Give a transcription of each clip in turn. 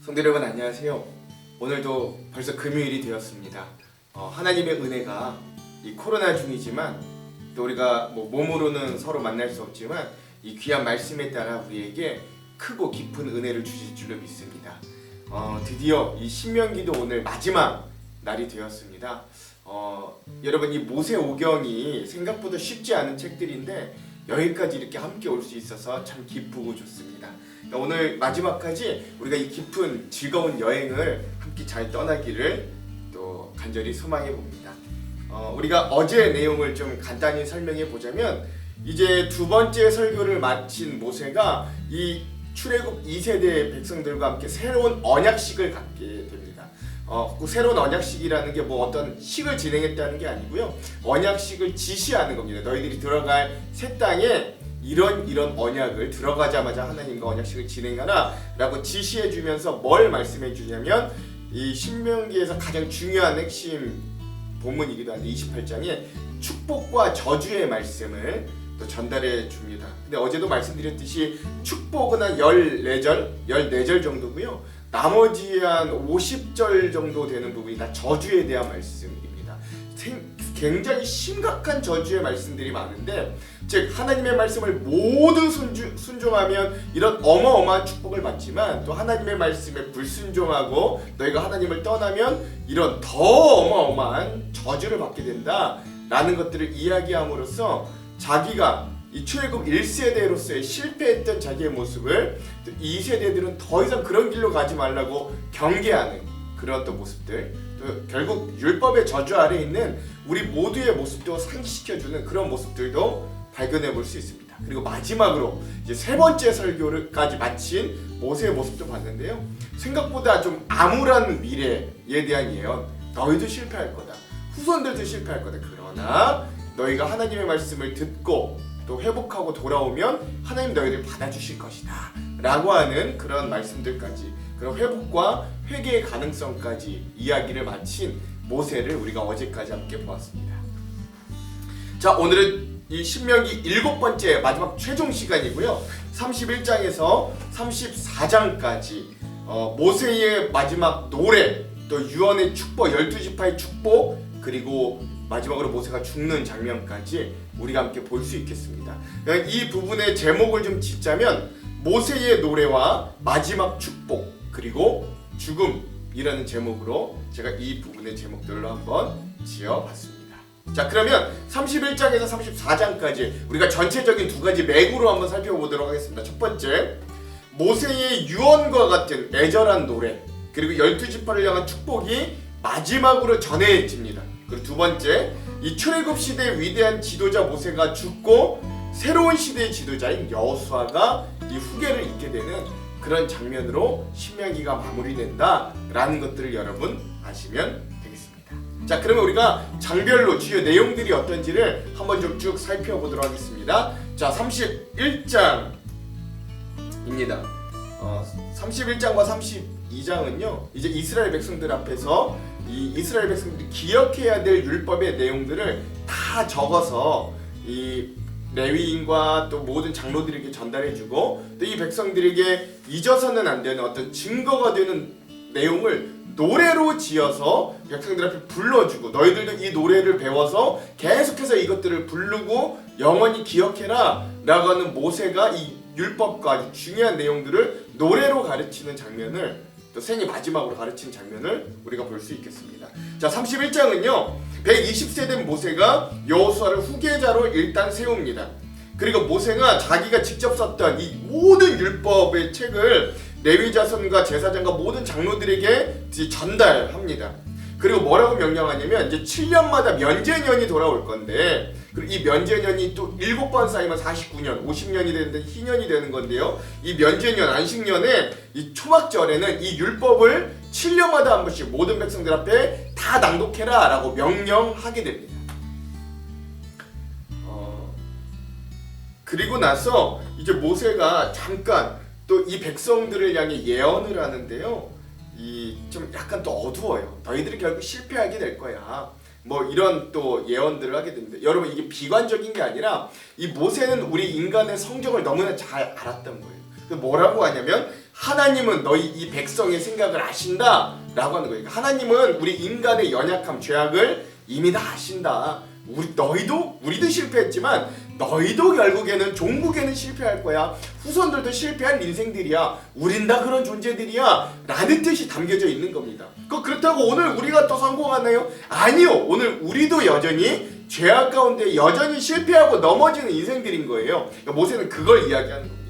성도 여러분 안녕하세요. 오늘도 벌써 금요일이 되었습니다. 하나님의 은혜가 이 코로나 중이지만 또 우리가 몸으로는 서로 만날 수 없지만 이 귀한 말씀에 따라 우리에게 크고 깊은 은혜를 주실 줄로 믿습니다. 드디어 이 신명기도 오늘 마지막 날이 되었습니다. 여러분 이 모세오경이 생각보다 쉽지 않은 책들인데 여기까지 이렇게 함께 올 수 있어서 참 기쁘고 좋습니다. 오늘 마지막까지 우리가 이 깊은 즐거운 여행을 함께 잘 떠나기를 또 간절히 소망해 봅니다. 우리가 어제 내용을 좀 간단히 설명해 보자면 이제 두 번째 설교를 마친 모세가 이 출애굽 2세대 백성들과 함께 새로운 언약식을 갖게 됩니다. 그 새로운 언약식이라는 게 어떤 식을 진행했다는 게 아니고요. 언약식을 지시하는 겁니다. 너희들이 들어갈 새 땅에 이런 언약을 들어가자마자 하나님과 언약식을 진행하라 라고 지시해 주면서 뭘 말씀해 주냐면 이 신명기에서 가장 중요한 핵심 본문이기도 한데 28장에 축복과 저주의 말씀을 또 전달해 줍니다. 근데 어제도 말씀드렸듯이 축복은 한 14절 정도고요. 나머지 한 50절 정도 되는 부분이 다 저주에 대한 말씀입니다. 굉장히 심각한 저주의 말씀들이 많은데 즉 하나님의 말씀을 모두 순종하면 이런 어마어마한 축복을 받지만 또 하나님의 말씀에 불순종하고 너희가 하나님을 떠나면 이런 더 어마어마한 저주를 받게 된다라는 것들을 이야기함으로써 자기가 이 출애굽 1세대로서의 실패했던 자기의 모습을 또 2세대들은 더 이상 그런 길로 가지 말라고 경계하는 그런 또 모습들, 또 결국 율법의 저주 아래에 있는 우리 모두의 모습도 상기시켜주는 그런 모습들도 발견해 볼 수 있습니다. 그리고 마지막으로 이제 세 번째 설교를까지 마친 모세의 모습도 봤는데요. 생각보다 좀 암울한 미래에 대한 예언, 너희도 실패할 거다, 후손들도 실패할 거다. 그러나 너희가 하나님의 말씀을 듣고 또 회복하고 돌아오면 하나님 너희를 받아주실 것이다 라고 하는 그런 말씀들까지, 그런 회복과 회개의 가능성까지 이야기를 마친 모세를 우리가 어제까지 함께 보았습니다. 자, 오늘은 이 신명기 7번째 마지막 최종 시간이고요. 31장에서 34장까지 모세의 마지막 노래, 또 유언의 축복, 12지파의 축복, 그리고 마지막으로 모세가 죽는 장면까지 우리가 함께 볼 수 있겠습니다. 이 부분의 제목을 좀 짓자면 모세의 노래와 마지막 축복 그리고 죽음이라는 제목으로 제가 이 부분의 제목들로 한번 지어봤습니다. 자, 그러면 31장에서 34장까지 우리가 전체적인 두 가지 맥으로 한번 살펴보도록 하겠습니다. 첫 번째, 모세의 유언과 같은 애절한 노래 그리고 12지파를 향한 축복이 마지막으로 전해집니다. 그리고 두 번째, 이 출애굽 시대의 위대한 지도자 모세가 죽고 새로운 시대의 지도자인 여호수아가 이 후계를 잇게 되는 그런 장면으로 신명기가 마무리된다라는 것들을 여러분 아시면 되겠습니다. 자, 그러면 우리가 장별로 주요 내용들이 어떤지를 한번 좀 쭉 살펴보도록 하겠습니다. 자, 31장입니다. 31장과 32장은요 이제 이스라엘 백성들 앞에서 이 이스라엘 백성들이 기억해야 될 율법의 내용들을 다 적어서 이 레위인과 또 모든 장로들에게 전달해주고 또 이 백성들에게 잊어서는 안 되는 어떤 증거가 되는 내용을 노래로 지어서 백성들 앞에 불러주고 너희들도 이 노래를 배워서 계속해서 이것들을 부르고 영원히 기억해라 라고 하는 모세가 이 율법과 아주 중요한 내용들을 노래로 가르치는 장면을 또 생이 마지막으로 가르치는 장면을 우리가 볼 수 있겠습니다. 자, 31장은요 120세 된 모세가 여호수아를 후계자로 일단 세웁니다. 그리고 모세가 자기가 직접 썼던 이 모든 율법의 책을 레위 자손과 제사장과 모든 장로들에게 전달합니다. 그리고 뭐라고 명령하냐면 이제 7년마다 면제년이 돌아올 건데 그리고 이 면제년이 또 7번 쌓이면 49년, 50년이 되는데 희년이 되는 건데요. 이 면제년, 안식년에 이 초막절에는 이 율법을 7년마다 한 번씩 모든 백성들 앞에 다 낭독해라 라고 명령하게 됩니다. 그리고 나서 이제 모세가 잠깐 또 이 백성들을 향해 예언을 하는데요. 이 좀 약간 또 어두워요. 너희들이 결국 실패하게 될 거야. 이런 또 예언들을 하게 됩니다. 여러분 이게 비관적인 게 아니라 이 모세는 우리 인간의 성정을 너무나 잘 알았던 거예요. 뭐라고 하냐면 하나님은 너희 이 백성의 생각을 아신다 라고 하는 거예요. 하나님은 우리 인간의 연약함, 죄악을 이미 다 아신다. 우리도 실패했지만 너희도 결국에는 종국에는 실패할 거야. 후손들도 실패할 인생들이야. 우린 다 그런 존재들이야 라는 뜻이 담겨져 있는 겁니다. 그렇다고 오늘 우리가 또 성공하나요? 아니요. 오늘 우리도 여전히 죄악 가운데 여전히 실패하고 넘어지는 인생들인 거예요. 그러니까 모세는 그걸 이야기하는 겁니다.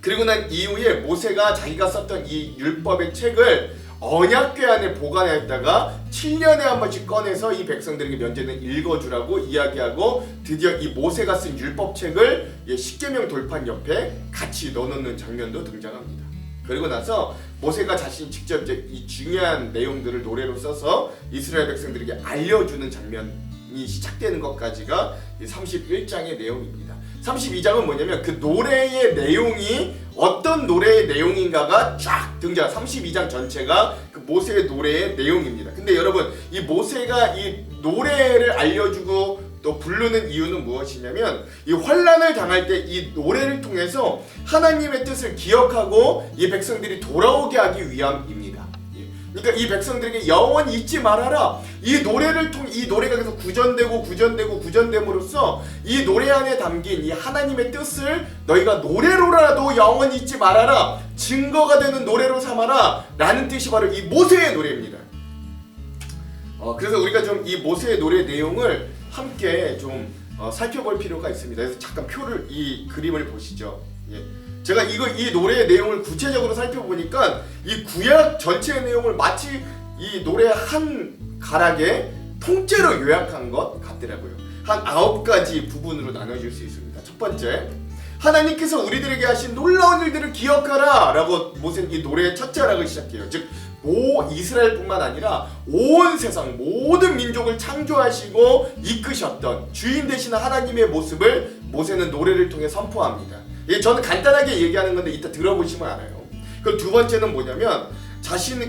그리고 난 이후에 모세가 자기가 썼던 이 율법의 책을 언약궤 안에 보관했다가 7년에 한 번씩 꺼내서 이 백성들에게 면제는 읽어주라고 이야기하고 드디어 이 모세가 쓴 율법책을 십계명 돌판 옆에 같이 넣어놓는 장면도 등장합니다. 그리고 나서 모세가 자신이 직접 이제 이 중요한 내용들을 노래로 써서 이스라엘 백성들에게 알려주는 장면이 시작되는 것까지가 31장의 내용입니다. 32장은 뭐냐면 그 노래의 내용이 어떤 노래의 내용인가가 쫙 등장. 32장 전체가 그 모세의 노래의 내용입니다. 근데 여러분, 이 모세가 이 노래를 알려주고 또 부르는 이유는 무엇이냐면 이 환난을 당할 때 이 노래를 통해서 하나님의 뜻을 기억하고 이 백성들이 돌아오게 하기 위함입니다. 그러니까 이 백성들에게 영원히 잊지 말아라. 이 노래를 통해 이 노래가 계속 구전됨으로써 이 노래 안에 담긴 이 하나님의 뜻을 너희가 노래로라도 영원히 잊지 말아라. 증거가 되는 노래로 삼아라. 라는 뜻이 바로 이 모세의 노래입니다. 그래서 우리가 좀 이 모세의 노래 내용을 함께 좀 살펴볼 필요가 있습니다. 그래서 잠깐 이 그림을 보시죠. 예. 제가 이 노래의 내용을 구체적으로 살펴보니까 이 구약 전체의 내용을 마치 이 노래 한 가락에 통째로 요약한 것 같더라고요. 한 9가지 부분으로 나눠질 수 있습니다. 첫 번째, 하나님께서 우리들에게 하신 놀라운 일들을 기억하라 라고 모세는 이 노래의 첫째 하락을 시작해요. 즉 이스라엘뿐만 아니라 온 세상 모든 민족을 창조하시고 이끄셨던 주인 되시는 하나님의 모습을 모세는 노래를 통해 선포합니다. 저는 간단하게 얘기하는 건데 이따 들어보시면 알아요. 그리고 두 번째는 뭐냐면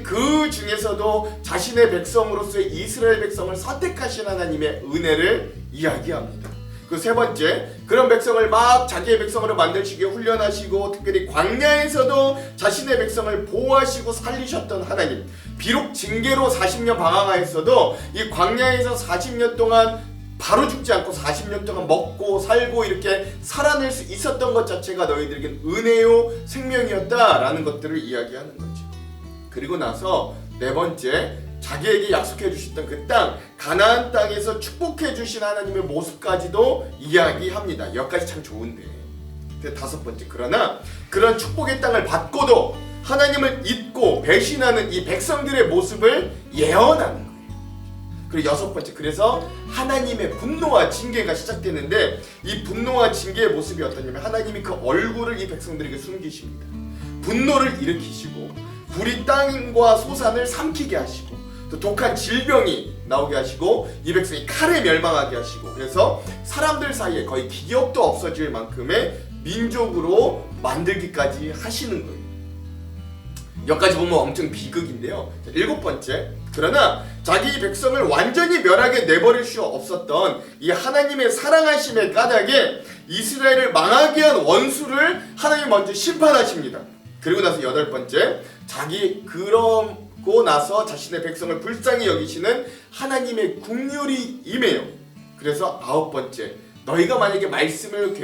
그 중에서도 자신의 백성으로서의 이스라엘 백성을 선택하신 하나님의 은혜를 이야기합니다. 그 세 번째, 그런 백성을 막 자기의 백성으로 만드시게 훈련하시고 특별히 광야에서도 자신의 백성을 보호하시고 살리셨던 하나님. 비록 징계로 40년 방황하였어도 이 광야에서 40년 동안 바로 죽지 않고 40년 동안 먹고 살고 이렇게 살아낼 수 있었던 것 자체가 너희들에겐 은혜요 생명이었다라는 것들을 이야기하는 거죠. 그리고 나서 네 번째, 자기에게 약속해 주셨던 그 땅, 가나안 땅에서 축복해 주신 하나님의 모습까지도 이야기합니다. 여기까지 참 좋은데. 다섯 번째, 그러나 그런 축복의 땅을 받고도 하나님을 잊고 배신하는 이 백성들의 모습을 예언하는 거예요. 그리고 여섯 번째, 그래서 하나님의 분노와 징계가 시작되는데 이 분노와 징계의 모습이 어떠냐면 하나님이 그 얼굴을 이 백성들에게 숨기십니다. 분노를 일으키시고 불이 땅과 소산을 삼키게 하시고 또 독한 질병이 나오게 하시고 이 백성이 칼에 멸망하게 하시고 그래서 사람들 사이에 거의 기억도 없어질 만큼의 민족으로 만들기까지 하시는 거예요. 여기까지 보면 엄청 비극인데요. 일곱 번째, 그러나 자기 백성을 완전히 멸하게 내버릴 수 없었던 이 하나님의 사랑하심의 까닭에 이스라엘을 망하게 한 원수를 하나님이 먼저 심판하십니다. 그리고 나서 여덟 번째, 그러고 나서 자신의 백성을 불쌍히 여기시는 하나님의 긍휼이 임해요. 그래서 아홉 번째, 너희가 만약에 말씀을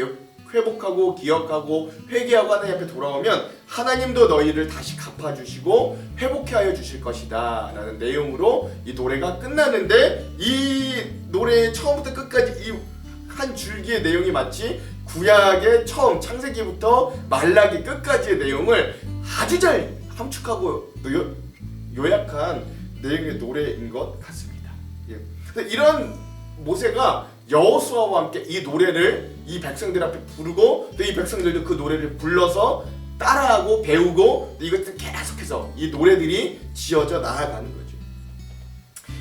회복하고 기억하고 회개하고 하나님 앞에 돌아오면 하나님도 너희를 다시 갚아주시고 회복해 하여 주실 것이다 라는 내용으로 이 노래가 끝나는데 이 노래의 처음부터 끝까지 이 한 줄기의 내용이 마치 구약의 처음 창세기부터 말라기 끝까지의 내용을 아주 잘 함축하고 요약한 내용의 노래인 것 같습니다. 이런 모세가 여호수아와 함께 이 노래를 이 백성들 앞에 부르고 또 이 백성들도 그 노래를 불러서 따라하고 배우고 이것들 계속해서 이 노래들이 지어져 나아가는 거죠.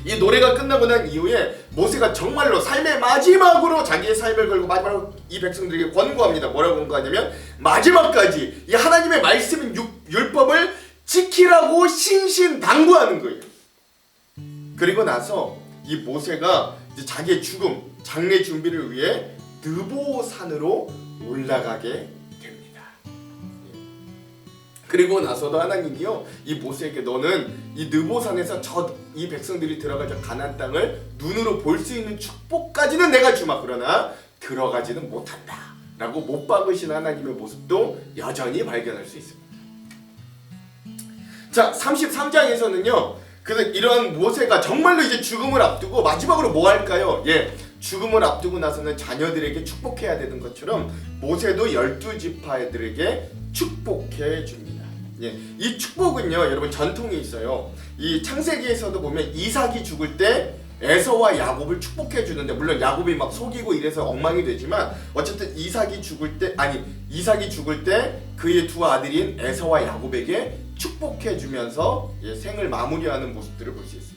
이 노래가 끝나고 난 이후에 모세가 정말로 삶의 마지막으로 자기의 삶을 걸고 마지막으로 이 백성들에게 권고합니다. 뭐라고 권고하냐면 마지막까지 이 하나님의 말씀인 율법을 지키라고 신신당부하는 거예요. 그리고 나서 이 모세가 이제 자기의 죽음, 장례 준비를 위해 느보산으로 올라가게 됩니다. 그리고 나서도 하나님이요, 이 모세에게 너는 이 느보산에서 이 백성들이 들어갈 저 가나안 땅을 눈으로 볼 수 있는 축복까지는 내가 주마, 그러나 들어가지는 못한다 라고 못 박으신 하나님의 모습도 여전히 발견할 수 있습니다. 자, 33장에서는요 그래서 이런 모세가 정말로 이제 죽음을 앞두고 마지막으로 뭐 할까요? 죽음을 앞두고 나서는 자녀들에게 축복해야 되는 것처럼 모세도 12지파들에게 축복해 줍니다. 이 축복은요 여러분 전통이 있어요. 이 창세기에서도 보면 이삭이 죽을 때 에서와 야곱을 축복해 주는데, 물론 야곱이 막 속이고 이래서 엉망이 되지만 어쨌든 이삭이 죽을 때 그의 두 아들인 에서와 야곱에게 축복해 주면서 생을 마무리하는 모습들을 볼 수 있습니다.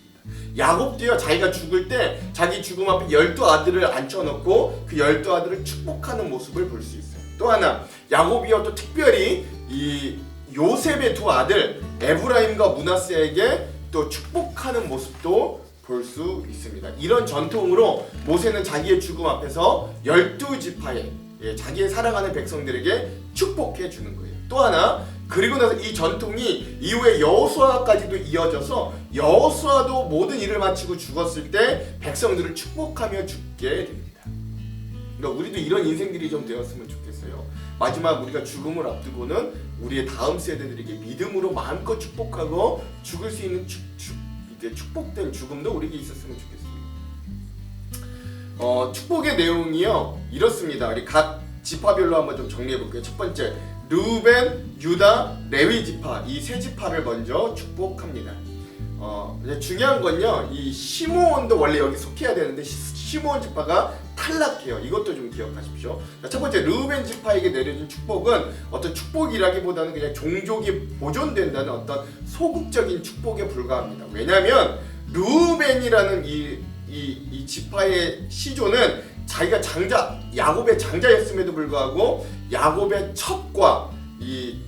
야곱도요 자기가 죽을 때 자기 죽음 앞에 12아들을 앉혀놓고 그 12아들을 축복하는 모습을 볼 수 있어요. 또 하나, 야곱이요 또 특별히 이 요셉의 두 아들 에브라임과 므낫세에게 또 축복하는 모습도 볼 수 있습니다. 이런 전통으로 모세는 자기의 죽음 앞에서 12지파에 자기의 사랑하는 백성들에게 축복해 주는 거예요. 또 하나, 그리고 나서 이 전통이 이후에 여호수아까지도 이어져서 여호수아도 모든 일을 마치고 죽었을 때 백성들을 축복하며 죽게 됩니다. 그러니까 우리도 이런 인생들이 좀 되었으면 좋겠어요. 마지막 우리가 죽음을 앞두고는 우리의 다음 세대들에게 믿음으로 마음껏 축복하고 죽을 수 있는 축복된 죽음도 우리에게 있었으면 좋겠습니다. 축복의 내용이요 이렇습니다. 우리 각 지파별로 한번 좀 정리해 볼게요. 첫 번째, 르우벤, 유다, 레위 지파, 이 세 지파를 먼저 축복합니다. 중요한 건요, 이 시므온도 원래 여기 속해야 되는데 시므온 지파가 탈락해요. 이것도 좀 기억하십시오. 첫 번째, 르우벤 지파에게 내려진 축복은 어떤 축복이라기보다는 그냥 종족이 보존된다는 어떤 소극적인 축복에 불과합니다. 왜냐하면 르우벤이라는 이 지파의 시조는 자기가 야곱의 장자였음에도 불구하고 야곱의 첩과 이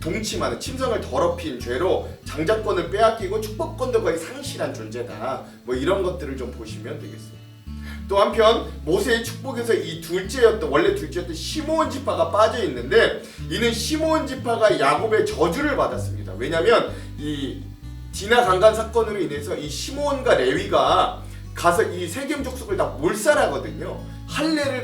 동침하는 침성을 더럽힌 죄로 장자권을 빼앗기고 축복권도 거의 상실한 존재다. 뭐 이런 것들을 좀 보시면 되겠습니다. 또 한편 모세의 축복에서 원래 둘째였던 시므온 지파가 빠져 있는데, 이는 시므온 지파가 야곱의 저주를 받았습니다. 왜냐하면 이 디나 강간 사건으로 인해서 이 시므온과 레위가 가서 이 세겜 족속을 다 몰살하거든요. 할례를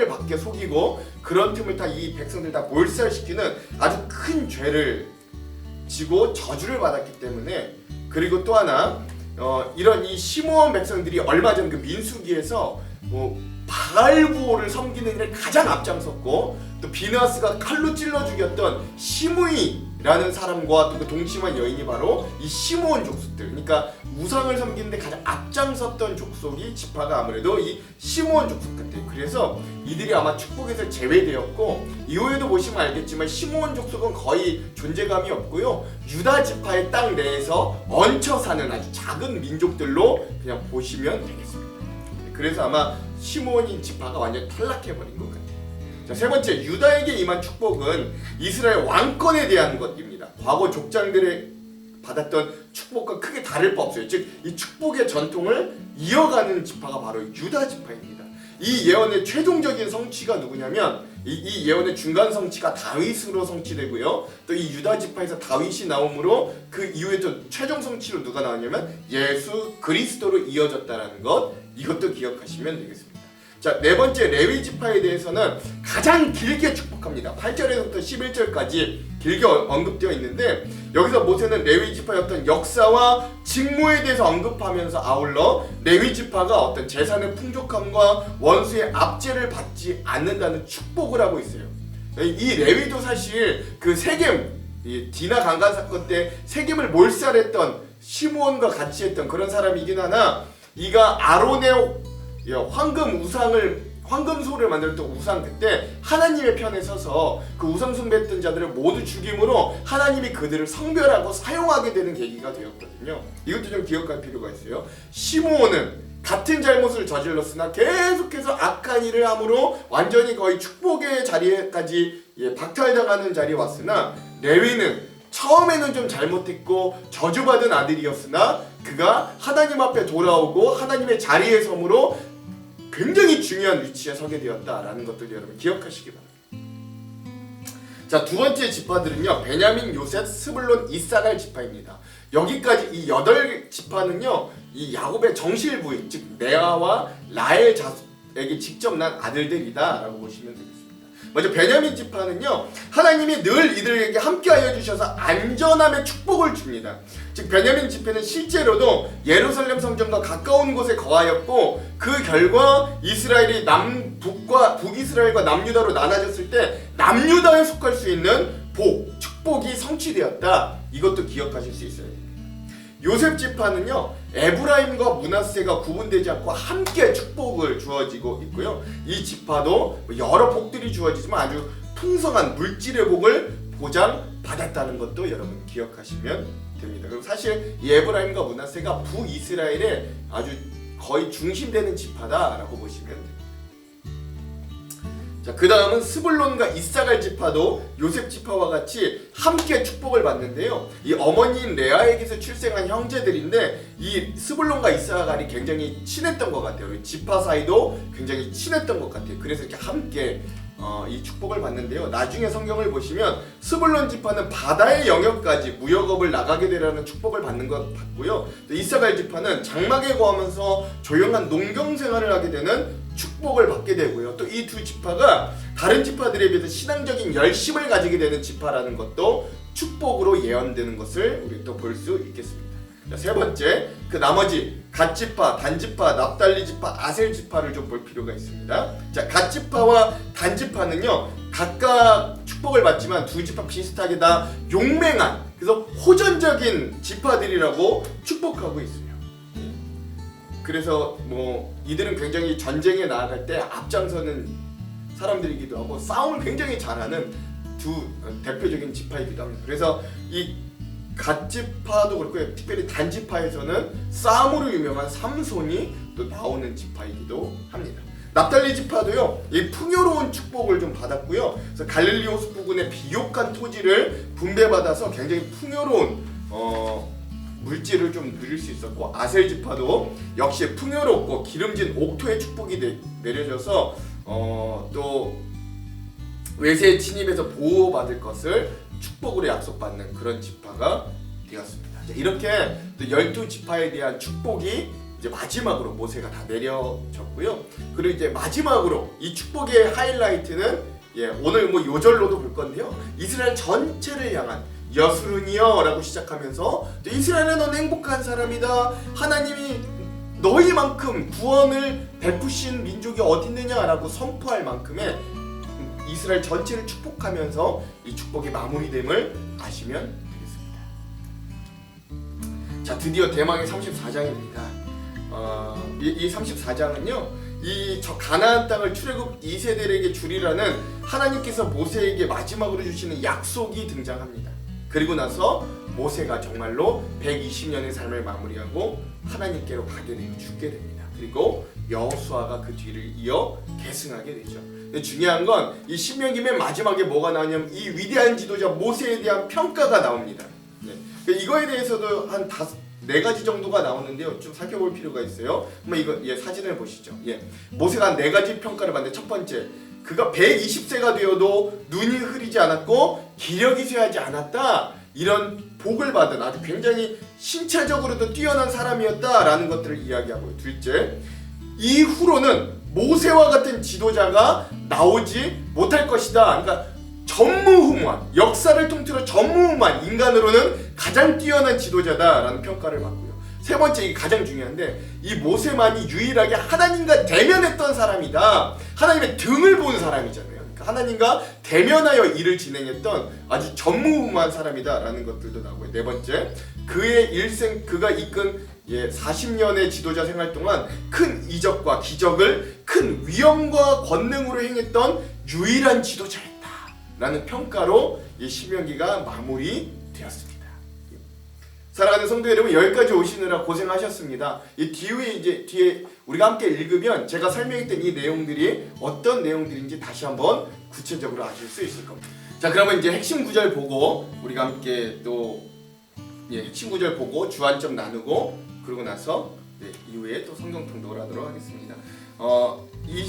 받게 속이고 그런 틈을 타 이 백성들 다 몰살시키는 아주 큰 죄를 지고 저주를 받았기 때문에, 그리고 또 하나 이런 이 시므온 백성들이 얼마 전 그 민수기에서 바알부호를 섬기는 일에 가장 앞장섰고, 또 비나스가 칼로 찔러 죽였던 시므이라는 사람과 또 그 동침한 여인이 바로 이 시므온 족속들, 그러니까 우상을 섬기는데 가장 앞장섰던 족속이 지파가 아무래도 이 시므온 족속 같아요. 그래서 이들이 아마 축복에서 제외되었고, 이후에도 보시면 알겠지만 시므온 족속은 거의 존재감이 없고요, 유다 지파의 땅 내에서 얹혀 사는 아주 작은 민족들로 그냥 보시면 되겠습니다. 그래서 아마 시므온 지파가 완전히 탈락해버린 것 같아요. 자, 세 번째, 유다에게 임한 축복은 이스라엘 왕권에 대한 것입니다. 과거 족장들의 받았던 축복과 크게 다를 바 없어요. 즉, 이 축복의 전통을 이어가는 지파가 바로 유다 지파입니다. 이 예언의 최종적인 성취가 누구냐면 이 예언의 중간 성취가 다윗으로 성취되고요. 또 이 유다 지파에서 다윗이 나옴으로 그 이후에 또 최종 성취로 누가 나왔냐면 예수 그리스도로 이어졌다라는 것, 이것도 기억하시면 되겠습니다. 자, 네 번째, 레위 지파에 대해서는 가장 길게 축복합니다. 8절에서부터 11절까지 길게 언급되어 있는데, 여기서 모세는 레위 지파의 어떤 역사와 직무에 대해서 언급하면서 아울러 레위 지파가 어떤 재산의 풍족함과 원수의 압제를 받지 않는다는 축복을 하고 있어요. 이 레위도 사실 그 세겜, 디나 강간 사건 때 세겜을 몰살했던 시므온과 같이 했던 그런 사람이긴 하나, 이가 아론의 황금소를 만들었던 우상, 그때 하나님의 편에 서서 그 우상 숭배했던 자들을 모두 죽임으로 하나님이 그들을 성별하고 사용하게 되는 계기가 되었거든요. 이것도 좀 기억할 필요가 있어요. 시므온은 같은 잘못을 저질렀으나 계속해서 악한 일을 함으로 완전히 거의 축복의 자리에까지 박탈당하는 자리에 왔으나, 레위는 처음에는 좀 잘못했고 저주받은 아들이었으나 그가 하나님 앞에 돌아오고 하나님의 자리에 섬으로 굉장히 중요한 위치에 서게 되었다라는 것들 여러분 기억하시기 바랍니다. 자, 두 번째 지파들은요, 베냐민, 요셉, 스불론, 이사갈 지파입니다. 여기까지 이 8지파는요, 이 야곱의 정실 부인, 즉 레아와 라헬 자손에게 직접 난 아들들이다라고 보시면 되겠습니다. 먼저 베냐민 지파는요, 하나님이 늘 이들에게 함께하여 주셔서 안전함의 축복을 줍니다. 즉 베냐민 지파는 실제로도 예루살렘 성전과 가까운 곳에 거하였고, 그 결과 이스라엘이 남북과 북이스라엘과 남유다로 나눠졌을 때 남유다에 속할 수 있는 축복이 성취되었다. 이것도 기억하실 수 있어야 됩니다. 요셉 지파는요, 에브라임과 므낫세가 구분되지 않고 함께 축복을 주어지고 있고요. 이 지파도 여러 복들이 주어지지만 아주 풍성한 물질의 복을 보장받았다는 것도 여러분 기억하시면 됩니다. 그리고 사실 이 에브라임과 므낫세가 북이스라엘의 아주 거의 중심되는 지파다라고 보시면 됩니다. 자, 그 다음은 스불론과 이사갈 지파도 요셉 지파와 같이 함께 축복을 받는데요. 이 어머니인 레아에게서 출생한 형제들인데 이 스불론과 이사갈이 굉장히 친했던 것 같아요. 지파 사이도 굉장히 친했던 것 같아요. 그래서 이렇게 함께 이 축복을 받는데요. 나중에 성경을 보시면 스불론 지파는 바다의 영역까지 무역업을 나가게 되라는 축복을 받는 것 같고요. 이사갈 지파는 장막에 거하면서 조용한 농경 생활을 하게 되는 축복을 받게 되고요. 또 이 두 지파가 다른 지파들에 비해서 신앙적인 열심을 가지게 되는 지파라는 것도 축복으로 예언되는 것을 우리 또 볼 수 있겠습니다. 자, 세 번째, 그 나머지 갓지파, 단지파, 납달리 지파, 아셀 지파를 좀 볼 필요가 있습니다. 자, 갓지파와 단지파는요, 각각 축복을 받지만 두 지파 비슷하게 다 용맹한, 그래서 호전적인 지파들이라고 축복하고 있어요. 그래서 뭐 이들은 굉장히 전쟁에 나아갈 때 앞장서는 사람들이기도 하고 싸움을 굉장히 잘하는 두 대표적인 지파이기도 합니다. 그래서 이 갓지파도 그렇고 특별히 단지파에서는 싸움으로 유명한 삼손이 또 나오는 지파이기도 합니다. 납달리 지파도요, 이 풍요로운 축복을 좀 받았고요. 그래서 갈릴리 호수 부근의 비옥한 토지를 분배받아서 굉장히 풍요로운 물질을 좀 누릴 수 있었고, 아셀 지파도 역시 풍요롭고 기름진 옥토의 축복이 내려져서 또 외세의 침입에서 보호받을 것을 축복으로 약속받는 그런 지파가 되었습니다. 이렇게 또 12지파에 대한 축복이 이제 마지막으로 모세가 다 내려졌고요. 그리고 이제 마지막으로 이 축복의 하이라이트는 오늘 뭐 요절로도 볼 건데요, 이스라엘 전체를 향한 여스르니여라고 시작하면서 이스라엘은 넌 행복한 사람이다, 하나님이 너희만큼 구원을 베푸신 민족이 어디 있느냐라고 선포할 만큼의 이스라엘 전체를 축복하면서 이 축복이 마무리됨을 아시면 되겠습니다. 자, 드디어 대망의 34장입니다. 이 34장은요, 이 가나안 땅을 출애굽 2세대에게 주리라는 하나님께서 모세에게 마지막으로 주시는 약속이 등장합니다. 그리고 나서 모세가 정말로 120년의 삶을 마무리하고 하나님께로 가게 되고 죽게 됩니다. 그리고 여호수아가 그 뒤를 이어 계승하게 되죠. 근데 중요한 건 이 신명기 맨 마지막에 뭐가 나오냐면 이 위대한 지도자 모세에 대한 평가가 나옵니다. 이거에 대해서도 한 4가지 정도가 나오는데요, 좀 살펴볼 필요가 있어요. 한번 이거 사진을 보시죠. 모세가 한 4가지 평가를 받는데, 첫 번째, 그가 120세가 되어도 눈이 흐리지 않았고 기력이 쇠하지 않았다, 이런 복을 받은 아주 굉장히 신체적으로도 뛰어난 사람이었다라는 것들을 이야기하고요. 둘째, 이후로는 모세와 같은 지도자가 나오지 못할 것이다. 그러니까 전무후무한, 역사를 통틀어 전무후무한, 인간으로는 가장 뛰어난 지도자다라는 평가를 받고요. 세 번째, 이게 가장 중요한데, 이 모세만이 유일하게 하나님과 대면했던 사람이다. 하나님의 등을 본 사람이잖아요. 그러니까 하나님과 대면하여 일을 진행했던 아주 전무후무한 사람이다라는 것들도 나오고요. 네 번째, 그의 일생, 그가 이끈 40년의 지도자 생활 동안 큰 이적과 기적을 큰 위엄과 권능으로 행했던 유일한 지도자였다라는 평가로 이 신명기가 마무리되었습니다. 사랑하는 성도 여러분, 여기까지 오시느라 고생하셨습니다. 이 뒤에 우리가 함께 읽으면 제가 설명했던 이 내용들이 어떤 내용들인지 다시 한번 구체적으로 아실 수 있을 겁니다. 자, 그러면 이제 핵심 구절 보고 우리가 함께 또 핵심 구절 보고 주안점 나누고, 그러고 나서 이후에 또 성경 통독을 하도록 하겠습니다. 이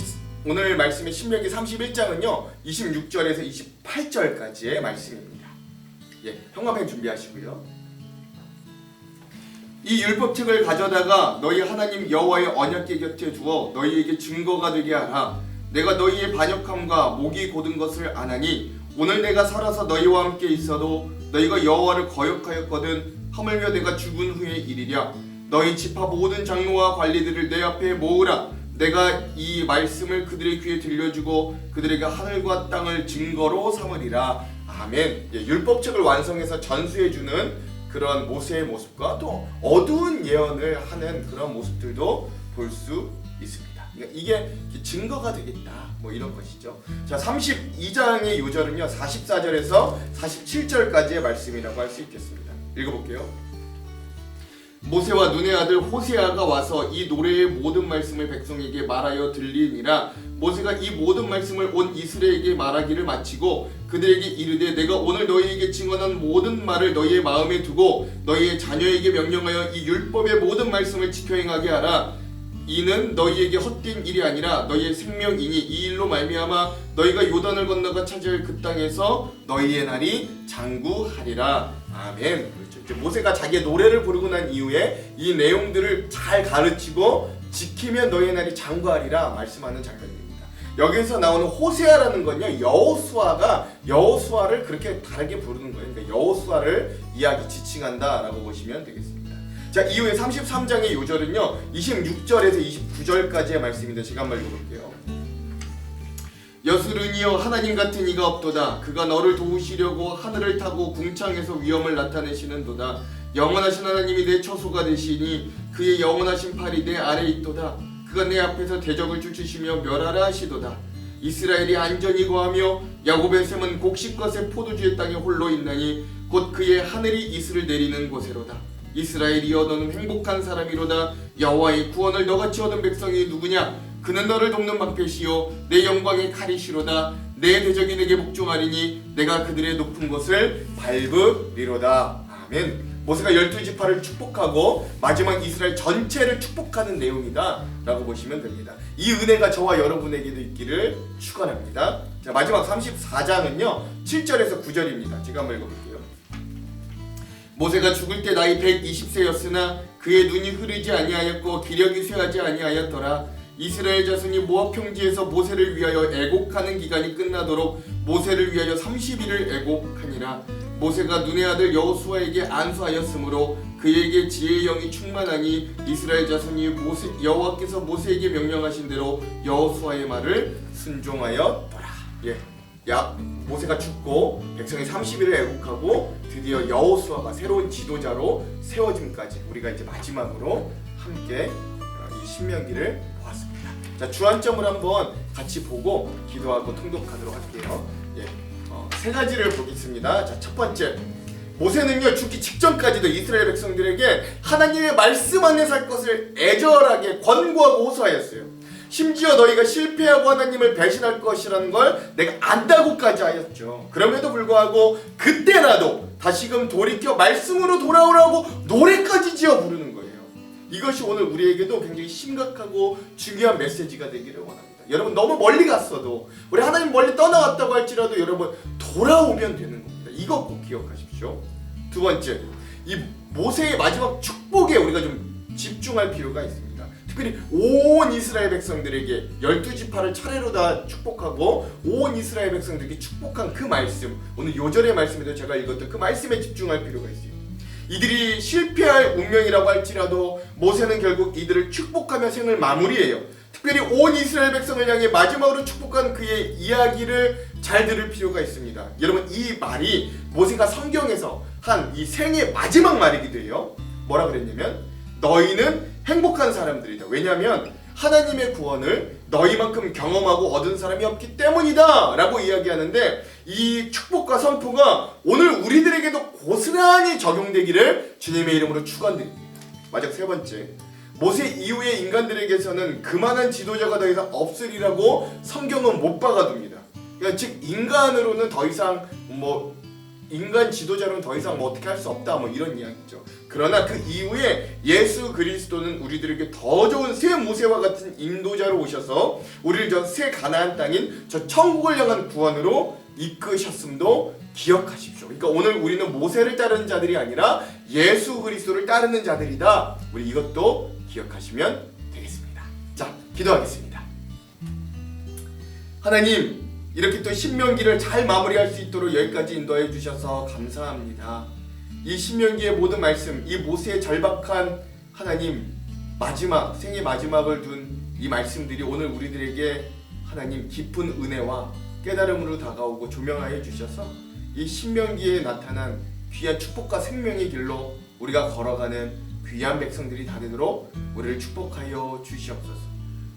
오늘 말씀의 신명기 31장은요 26절에서 28절까지의 말씀입니다. 예, 형광펜 준비하시고요. 이 율법책을 가져다가 너희 하나님 여호와의 언약궤 곁에 두어 너희에게 증거가 되게 하라. 내가 너희의 반역함과 목이 곧은 것을 아나니 오늘 내가 살아서 너희와 함께 있어도 너희가 여호와를 거역하였거든 하물며 내가 죽은 후에 이르랴. 너희 지파 모든 장로와 관리들을 내 앞에 모으라. 내가 이 말씀을 그들의 귀에 들려주고 그들에게 하늘과 땅을 증거로 삼으리라. 아멘. 예, 율법책을 완성해서 전수해주는 그런 모세의 모습과 또 어두운 예언을 하는 그런 모습들도 볼 수 있습니다. 그러니까 이게 증거가 되겠다 뭐 이런 것이죠. 자, 32장의 요절은요 44절에서 47절까지의 말씀이라고 할 수 있겠습니다. 읽어볼게요. 모세와 눈의 아들 호세아가 와서 이 노래의 모든 말씀을 백성에게 말하여 들리니라. 모세가 이 모든 말씀을 온 이스라엘에게 말하기를 마치고 그들에게 이르되 내가 오늘 너희에게 증언한 모든 말을 너희의 마음에 두고 너희의 자녀에게 명령하여 이 율법의 모든 말씀을 지켜 행하게 하라. 이는 너희에게 헛된 일이 아니라 너희의 생명이니 이 일로 말미암아 너희가 요단을 건너가 차지할 그 땅에서 너희의 날이 장구하리라. 아멘. 그렇죠. 모세가 자기의 노래를 부르고 난 이후에 이 내용들을 잘 가르치고 지키면 너희의 날이 장구하리라 말씀하는 장면입니다. 여기서 나오는 호세아라는 건요 여호수아가 여호수아를 그렇게 다르게 부르는 거예요. 그러니까 여호수아를 이야기 지칭한다라고 보시면 되겠습니다. 자, 이후에 33장의 요절은요 26절에서 29절까지의 말씀인데 제가 한번 읽어볼게요. 여수르니여 하나님 같은 이가 없도다. 그가 너를 도우시려고 하늘을 타고 궁창에서 위엄을 나타내시는도다. 영원하신 하나님이 내 처소가 되시니 그의 영원하신 팔이 내 아래에 있도다. 그가 내 앞에서 대적을 쫓으시며 멸하라 하시도다. 이스라엘이 안전히 거하며 야곱의 샘은 곡식것의 포도주의 땅에 홀로 있나니 곧 그의 하늘이 이슬을 내리는 곳에로다. 이스라엘이여 너는 행복한 사람이로다. 여호와의 구원을 너같이 얻은 백성이 누구냐? 그는 너를 돕는 방패시요 내 영광의 칼이시로다. 내 대적이 내게 복종하리니 내가 그들의 높은 곳을 밟으리로다. 아멘. 모세가 12지파를 축복하고 마지막 이스라엘 전체를 축복하는 내용이다 라고 보시면 됩니다. 이 은혜가 저와 여러분에게도 있기를 축원합니다. 자, 마지막 34장은요 7절에서 9절입니다. 제가 한번 읽어볼게요. 모세가 죽을 때 나이 120세였으나 그의 눈이 흐르지 아니하였고 기력이 쇠하지 아니하였더라. 이스라엘 자손이 모압 평지에서 모세를 위하여 애곡하는 기간이 끝나도록 모세를 위하여 30일을 애곡하니라. 모세가 눈의 아들 여호수아에게 안수하였으므로 그에게 지혜의 영이 충만하니 이스라엘 자손이 여호와께서 모세에게 명령하신 대로 여호수아의 말을 순종하였더라. 예, 모세가 죽고 백성이 30일을 애곡하고 드디어 여호수아가 새로운 지도자로 세워짐까지 우리가 이제 마지막으로 함께 이 신명기를 보았습니다. 자, 주안점을 한번 같이 보고 기도하고 통독하도록 할게요. 예, 세 가지를 보겠습니다. 자, 첫 번째, 모세는요 죽기 직전까지도 이스라엘 백성들에게 하나님의 말씀 안에 살 것을 애절하게 권고하고 호소하였어요. 심지어 너희가 실패하고 하나님을 배신할 것이라는 걸 내가 안다고까지 하였죠. 그럼에도 불구하고 그때라도 다시금 돌이켜 말씀으로 돌아오라고 노래까지 지어 부르는 거예요. 이것이 오늘 우리에게도 굉장히 심각하고 중요한 메시지가 되기를 원합니다. 여러분, 너무 멀리 갔어도 우리 하나님 멀리 떠나갔다고 할지라도 여러분 돌아오면 되는 겁니다. 이거 꼭 기억하십시오. 두 번째, 이 모세의 마지막 축복에 우리가 좀 집중할 필요가 있습니다. 특별히 온 이스라엘 백성들에게 12지파를 차례로 다 축복하고 온 이스라엘 백성들에게 축복한 그 말씀, 오늘 요절의 말씀에도 제가 읽었던 그 말씀에 집중할 필요가 있어요. 이들이 실패할 운명이라고 할지라도 모세는 결국 이들을 축복하며 생을 마무리해요. 특별히 온 이스라엘 백성을 향해 마지막으로 축복한 그의 이야기를 잘 들을 필요가 있습니다. 여러분, 이 말이 모세가 성경에서 한 이 생의 마지막 말이기도 해요. 뭐라 그랬냐면 너희는 행복한 사람들이다. 왜냐하면 하나님의 구원을 너희만큼 경험하고 얻은 사람이 없기 때문이다 라고 이야기하는데, 이 축복과 선포가 오늘 우리들에게도 고스란히 적용되기를 주님의 이름으로 축원드립니다. 마지막 세 번째, 모세 이후의 인간들에게서는 그만한 지도자가 더 이상 없으리라고 성경은 못 박아둡니다. 그러니까 즉 인간으로는 더 이상 인간 지도자로는 더 이상 어떻게 할 수 없다 이런 이야기죠. 그러나 그 이후에 예수 그리스도는 우리들에게 더 좋은 새 모세와 같은 인도자로 오셔서 우리를 저 새 가나안 땅인 저 천국을 향한 구원으로 이끄셨음도 기억하십시오. 그러니까 오늘 우리는 모세를 따르는 자들이 아니라 예수 그리스도를 따르는 자들이다. 우리 이것도 기억하시면 되겠습니다. 자, 기도하겠습니다. 하나님, 이렇게 또 신명기를 잘 마무리할 수 있도록 여기까지 인도해 주셔서 감사합니다. 이 신명기의 모든 말씀, 이 모세의 절박한 하나님 마지막, 생의 마지막을 둔 이 말씀들이 오늘 우리들에게 하나님 깊은 은혜와 깨달음으로 다가오고 조명하여 주셔서 이 신명기에 나타난 귀한 축복과 생명의 길로 우리가 걸어가는 귀한 백성들이 다 되도록 우리를 축복하여 주시옵소서.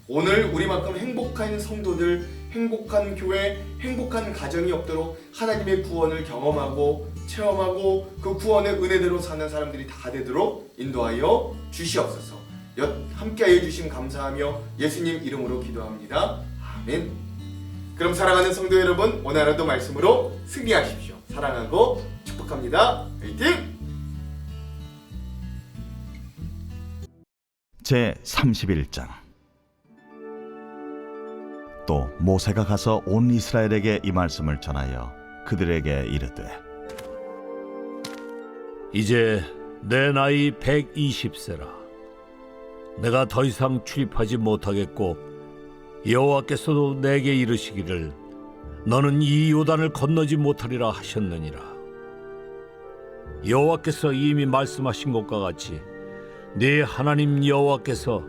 오늘 우리만큼 행복한 성도들, 행복한 교회, 행복한 가정이 없도록 하나님의 구원을 경험하고 체험하고 그 구원의 은혜대로 사는 사람들이 다 되도록 인도하여 주시옵소서. 함께하여 주심 감사하며 예수님 이름으로 기도합니다. 아멘. 그럼 사랑하는 성도 여러분, 오늘 하루도 말씀으로 승리하십시오. 사랑하고 축복합니다. 화이팅! 제 31장. 또 모세가 가서 온 이스라엘에게 이 말씀을 전하여 그들에게 이르되, 이제 내 나이 120세라. 내가 더 이상 출입하지 못하겠고 여호와께서도 내게 이르시기를 너는 이 요단을 건너지 못하리라 하셨느니라. 여호와께서 이미 말씀하신 것과 같이 네 하나님 여호와께서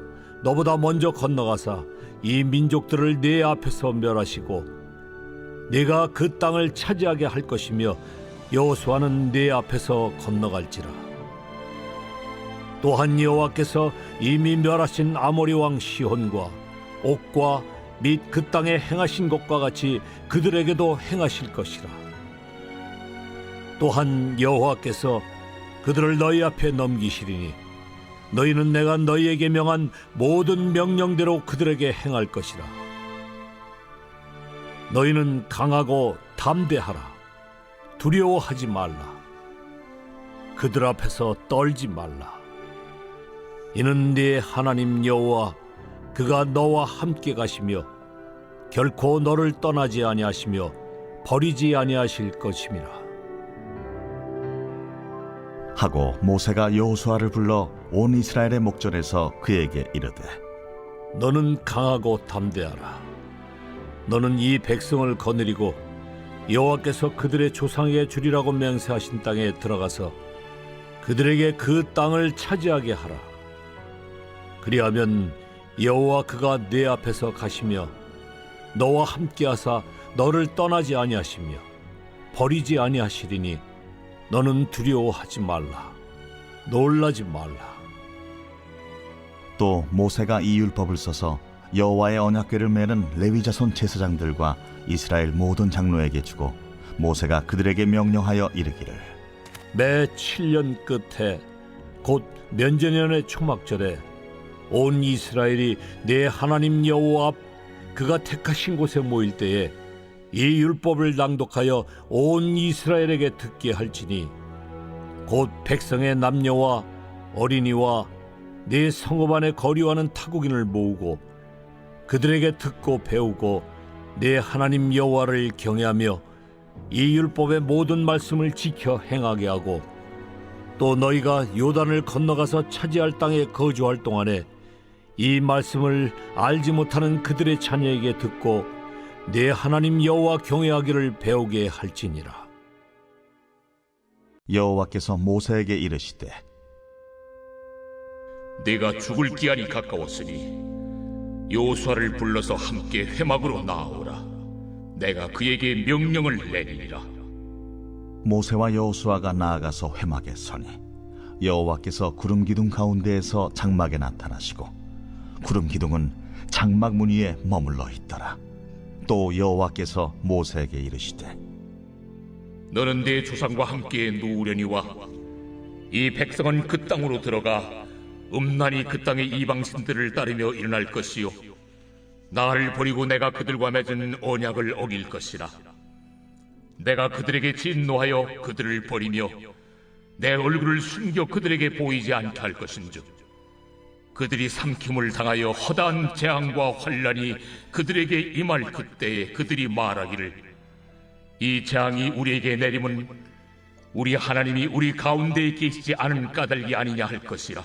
너보다 먼저 건너가사 이 민족들을 네 앞에서 멸하시고 네가 그 땅을 차지하게 할 것이며 여호수아는 네 앞에서 건너갈지라. 또한 여호와께서 이미 멸하신 아모리 왕 시혼과 옥과 및 그 땅에 행하신 것과 같이 그들에게도 행하실 것이라. 또한 여호와께서 그들을 너희 앞에 넘기시리니 너희는 내가 너희에게 명한 모든 명령대로 그들에게 행할 것이라. 너희는 강하고 담대하라. 두려워하지 말라. 그들 앞에서 떨지 말라. 이는 네 하나님 여호와 그가 너와 함께 가시며 결코 너를 떠나지 아니하시며 버리지 아니하실 것임이라. 하고 모세가 여호수아를 불러 온 이스라엘의 목전에서 그에게 이르되, 너는 강하고 담대하라. 너는 이 백성을 거느리고 여호와께서 그들의 조상에게 주리라고 맹세하신 땅에 들어가서 그들에게 그 땅을 차지하게 하라. 그리하면 여호와 그가 네 앞에서 가시며 너와 함께하사 너를 떠나지 아니하시며 버리지 아니하시리니 너는 두려워하지 말라. 놀라지 말라. 또 모세가 이 율법을 써서 여호와의 언약궤를 메는 레위 자손 제사장들과 이스라엘 모든 장로에게 주고 모세가 그들에게 명령하여 이르기를, 매 7년 끝에 곧 면제년의 초막절에 온 이스라엘이 내 하나님 여호와 앞 그가 택하신 곳에 모일 때에 이 율법을 낭독하여 온 이스라엘에게 듣게 할지니 곧 백성의 남녀와 어린이와 네 성읍 안에 거류하는 타국인을 모으고 그들에게 듣고 배우고 내 하나님 여호와를 경외하며 이 율법의 모든 말씀을 지켜 행하게 하고 또 너희가 요단을 건너가서 차지할 땅에 거주할 동안에 이 말씀을 알지 못하는 그들의 자녀에게 듣고 내 하나님 여호와 경외하기를 배우게 할지니라. 여호와께서 모세에게 이르시되, 네가 죽을 기한이 가까웠으니 여호수아를 불러서 함께 회막으로 나아오라. 내가 그에게 명령을 내리리라. 모세와 여호수아가 나아가서 회막에 서니 여호와께서 구름 기둥 가운데에서 장막에 나타나시고 구름 기둥은 장막 문 위에 머물러 있더라. 또 여호와께서 모세에게 이르시되, 너는 네 조상과 함께 누우려니와 이 백성은 그 땅으로 들어가 음란히 그 땅의 이방신들을 따르며 일어날 것이요 나를 버리고 내가 그들과 맺은 언약을 어길 것이라. 내가 그들에게 진노하여 그들을 버리며 내 얼굴을 숨겨 그들에게 보이지 않게 할 것인즉 그들이 삼킴을 당하여 허다한 재앙과 환란이 그들에게 임할 그때에 그들이 말하기를 이 재앙이 우리에게 내림은 우리 하나님이 우리 가운데에 계시지 않은 까닭이 아니냐 할 것이라.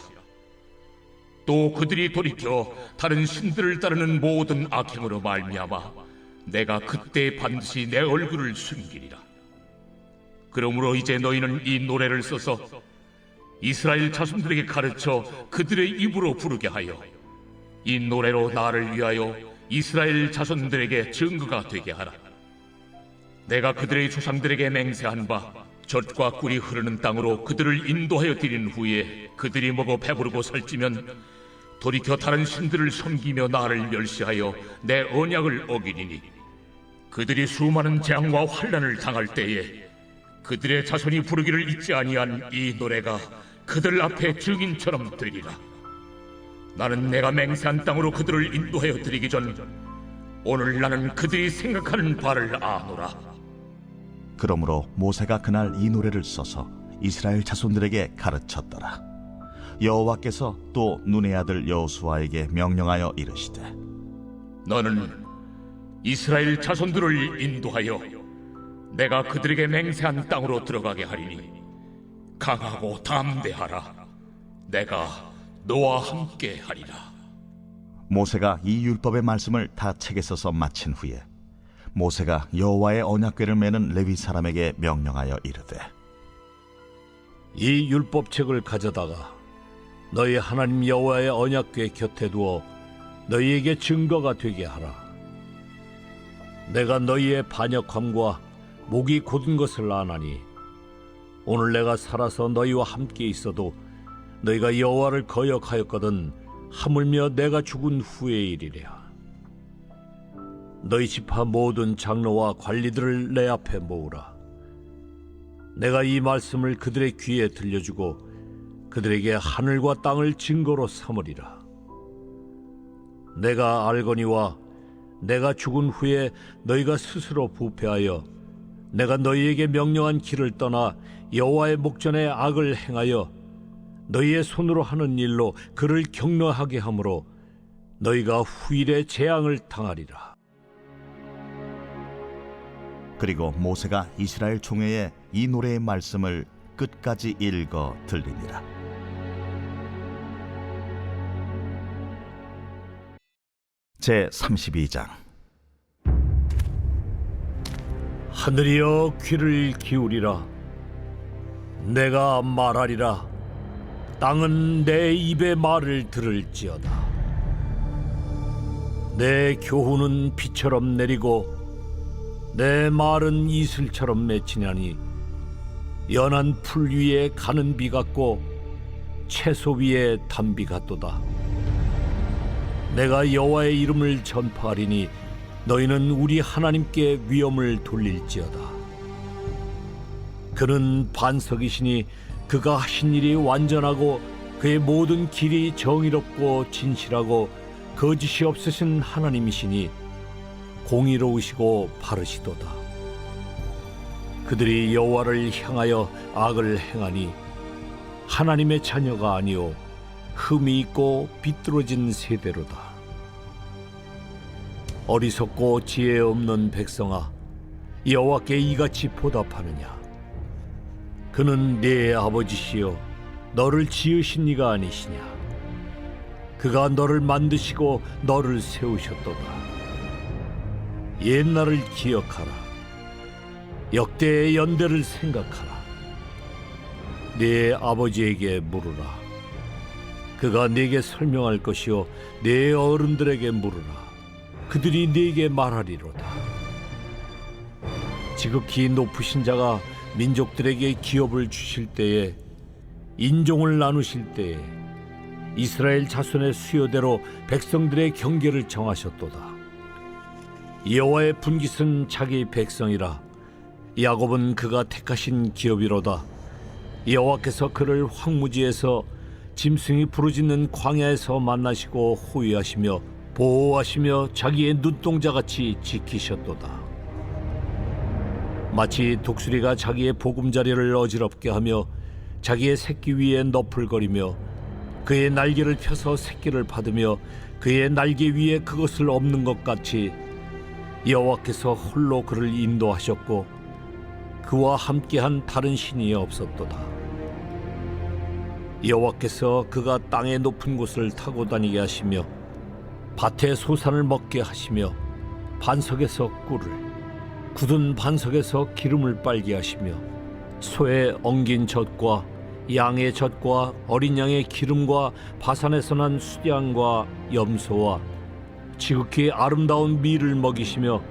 또 그들이 돌이켜 다른 신들을 따르는 모든 악행으로 말미암아 내가 그때 반드시 내 얼굴을 숨기리라. 그러므로 이제 너희는 이 노래를 써서 이스라엘 자손들에게 가르쳐 그들의 입으로 부르게 하여 이 노래로 나를 위하여 이스라엘 자손들에게 증거가 되게 하라. 내가 그들의 조상들에게 맹세한 바 젖과 꿀이 흐르는 땅으로 그들을 인도하여 드린 후에 그들이 먹어 배부르고 살찌면 돌이켜 다른 신들을 섬기며 나를 멸시하여 내 언약을 어기리니 그들이 수많은 재앙과 환난을 당할 때에 그들의 자손이 부르기를 잊지 아니한 이 노래가 그들 앞에 증인처럼 되리라. 나는 내가 맹세한 땅으로 그들을 인도하여 드리기 전 오늘 나는 그들이 생각하는 바를 아노라. 그러므로 모세가 그날 이 노래를 써서 이스라엘 자손들에게 가르쳤더라. 여호와께서 또 눈의 아들 여호수아에게 명령하여 이르시되 너는 이스라엘 자손들을 인도하여 내가 그들에게 맹세한 땅으로 들어가게 하리니 강하고 담대하라. 내가 너와 함께 하리라. 모세가 이 율법의 말씀을 다 책에 써서 마친 후에 모세가 여호와의 언약궤를 메는 레위 사람에게 명령하여 이르되 이 율법책을 가져다가 너희 하나님 여호와의 언약궤 곁에 두어 너희에게 증거가 되게 하라. 내가 너희의 반역함과 목이 곧은 것을 아나니 오늘 내가 살아서 너희와 함께 있어도 너희가 여호와를 거역하였거든 하물며 내가 죽은 후의 일이랴. 너희 지파 모든 장로와 관리들을 내 앞에 모으라. 내가 이 말씀을 그들의 귀에 들려주고 그들에게 하늘과 땅을 증거로 삼으리라. 내가 알거니와 내가 죽은 후에 너희가 스스로 부패하여 내가 너희에게 명령한 길을 떠나 여호와의 목전에 악을 행하여 너희의 손으로 하는 일로 그를 격노하게 하므로 너희가 후일에 재앙을 당하리라. 그리고 모세가 이스라엘 총회에 이 노래의 말씀을 끝까지 읽어 들리니라. 제 32장. 하늘이여 귀를 기울이라. 내가 말하리라. 땅은 내 입의 말을 들을지어다. 내 교훈은 비처럼 내리고 내 말은 이슬처럼 맺히냐니 연한 풀 위에 가는 비 같고 채소 위에 단비 같도다. 내가 여호와의 이름을 전파하리니 너희는 우리 하나님께 위엄을 돌릴지어다. 그는 반석이시니 그가 하신 일이 완전하고 그의 모든 길이 정의롭고 진실하고 거짓이 없으신 하나님이시니 공의로우시고 바르시도다. 그들이 여호와를 향하여 악을 행하니 하나님의 자녀가 아니오 흠이 있고 비뚤어진 세대로다. 어리석고 지혜 없는 백성아, 여호와께 이같이 보답하느냐? 그는 네 아버지시요 너를 지으신 이가 아니시냐? 그가 너를 만드시고 너를 세우셨도다. 옛날을 기억하라. 역대의 연대를 생각하라. 네 아버지에게 물으라. 그가 네게 설명할 것이요 네 어른들에게 물으라. 그들이 네게 말하리로다. 지극히 높으신 자가 민족들에게 기업을 주실 때에 인종을 나누실 때에 이스라엘 자손의 수요대로 백성들의 경계를 정하셨도다. 여호와의 분깃은 자기 백성이라. 야곱은 그가 택하신 기업이로다. 여호와께서 그를 황무지에서 짐승이 부르짖는 광야에서 만나시고 호위하시며 보호하시며 자기의 눈동자같이 지키셨도다. 마치 독수리가 자기의 보금자리를 어지럽게 하며 자기의 새끼 위에 너풀거리며 그의 날개를 펴서 새끼를 받으며 그의 날개 위에 그것을 엎는 것 같이 여호와께서 홀로 그를 인도하셨고 그와 함께한 다른 신이 없었도다. 여호와께서 그가 땅의 높은 곳을 타고 다니게 하시며 밭의 소산을 먹게 하시며 반석에서 꿀을 굳은 반석에서 기름을 빨게 하시며 소의 엉긴 젖과 양의 젖과 어린 양의 기름과 바산에서 난 수량과 염소와 지극히 아름다운 밀을 먹이시며